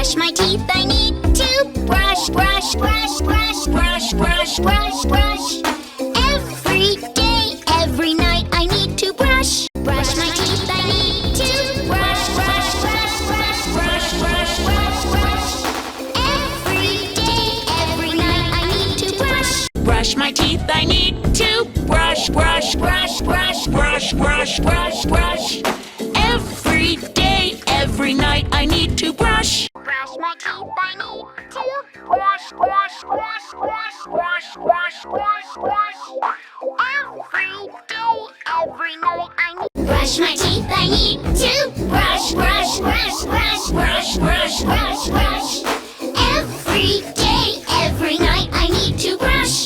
Brush my teeth, I need to brush, brush, brush, brush, brush, brush, brush, brush. Every day, every night, I need to brush. Brush my teeth, I need to brush, brush, brush, brush, brush, brush, brush, brush. Every day, every night, I need to brush my teeth.